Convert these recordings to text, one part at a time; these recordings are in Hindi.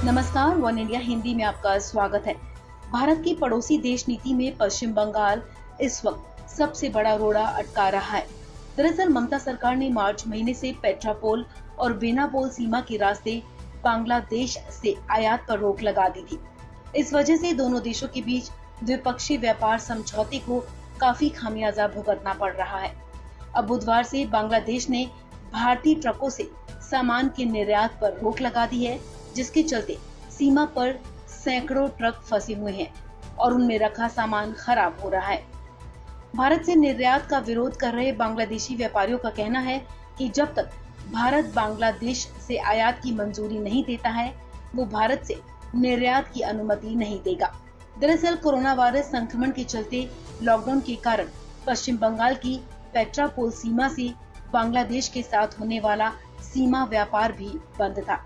नमस्कार, वन इंडिया हिंदी में आपका स्वागत है। भारत की पड़ोसी देश नीति में पश्चिम बंगाल इस वक्त सबसे बड़ा रोड़ा अटका रहा है। दरअसल ममता सरकार ने मार्च महीने से पेट्रापोल और बेनापोल सीमा के रास्ते बांग्लादेश से आयात पर रोक लगा दी थी। इस वजह से दोनों देशों के बीच द्विपक्षीय व्यापार समझौते को काफी खामियाजा भुगतना पड़ रहा है। अब बुधवार से बांग्लादेश ने भारतीय ट्रकों से सामान के निर्यात पर रोक लगा दी है, जिसके चलते सीमा पर सैकड़ों ट्रक फंसे हुए हैं और उनमें रखा सामान खराब हो रहा है। भारत से निर्यात का विरोध कर रहे बांग्लादेशी व्यापारियों का कहना है कि जब तक भारत बांग्लादेश से आयात की मंजूरी नहीं देता है, वो भारत से निर्यात की अनुमति नहीं देगा। दरअसल कोरोना वायरस संक्रमण के चलते लॉकडाउन के कारण पश्चिम बंगाल की पेट्रापोल सीमा से बांग्लादेश के साथ होने वाला सीमा व्यापार भी बंद था।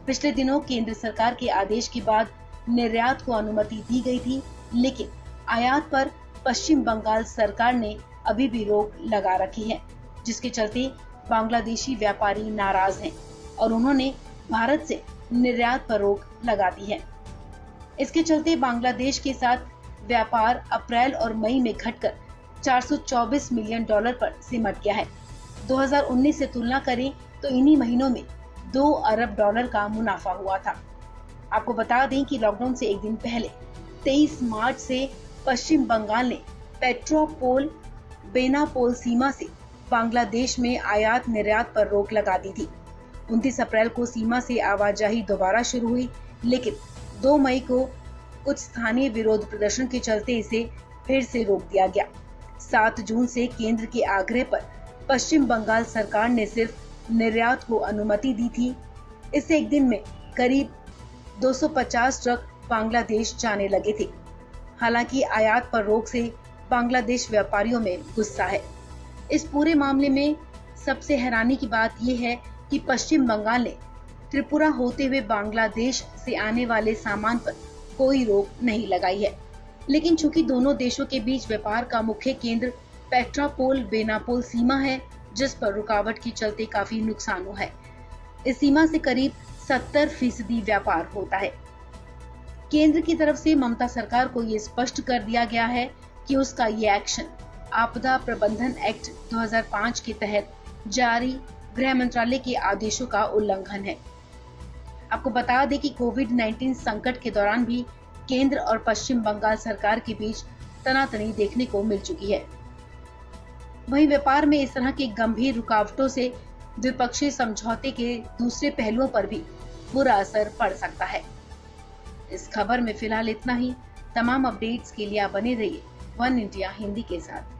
पिछले दिनों केंद्र सरकार के आदेश के बाद निर्यात को अनुमति दी गई थी, लेकिन आयात पर पश्चिम बंगाल सरकार ने अभी भी रोक लगा रखी है, जिसके चलते बांग्लादेशी व्यापारी नाराज हैं और उन्होंने भारत से निर्यात पर रोक लगा दी है। इसके चलते बांग्लादेश के साथ व्यापार अप्रैल और मई में घटकर $424 मिलियन पर सिमट गया है। 2019 से तुलना करें तो इन्हीं महीनों में $2 अरब का मुनाफा हुआ था। आपको बता दें कि लॉकडाउन से एक दिन पहले 23 मार्च से पश्चिम बंगाल ने पेट्रापोल बेनापोल सीमा से बांग्लादेश में आयात निर्यात पर रोक लगा दी थी। 29 अप्रैल को सीमा से आवाजाही दोबारा शुरू हुई, लेकिन 2 मई को कुछ स्थानीय विरोध प्रदर्शन के चलते इसे फिर से रोक दिया गया। 7 जून से केंद्र के आग्रह पर पश्चिम बंगाल सरकार ने सिर्फ निर्यात को अनुमति दी थी। इससे एक दिन में करीब 250 ट्रक बांग्लादेश जाने लगे थे। हालांकि आयात पर रोक से बांग्लादेश व्यापारियों में गुस्सा है। इस पूरे मामले में सबसे हैरानी की बात यह है कि पश्चिम बंगाल ने त्रिपुरा होते हुए बांग्लादेश से आने वाले सामान पर कोई रोक नहीं लगाई है। लेकिन चूंकि दोनों देशों के बीच व्यापार का मुख्य केंद्र पेट्रापोल बेनापोल सीमा है, जिस पर रुकावट के चलते काफी नुकसान हुआ है। इस सीमा से करीब 70% व्यापार होता है। केंद्र की तरफ से ममता सरकार को ये स्पष्ट कर दिया गया है कि उसका ये एक्शन आपदा प्रबंधन एक्ट 2005 के तहत जारी गृह मंत्रालय के आदेशों का उल्लंघन है। आपको बता दें कि कोविड-19 संकट के दौरान भी केंद्र और पश्चिम बंगाल सरकार के बीच तनातनी देखने को मिल चुकी है। वहीं व्यापार में इस तरह की गंभीर रुकावटों से द्विपक्षीय समझौते के दूसरे पहलुओं पर भी बुरा असर पड़ सकता है। इस खबर में फिलहाल इतना ही। तमाम अपडेट्स के लिए आप बने रहिए वन इंडिया हिंदी के साथ।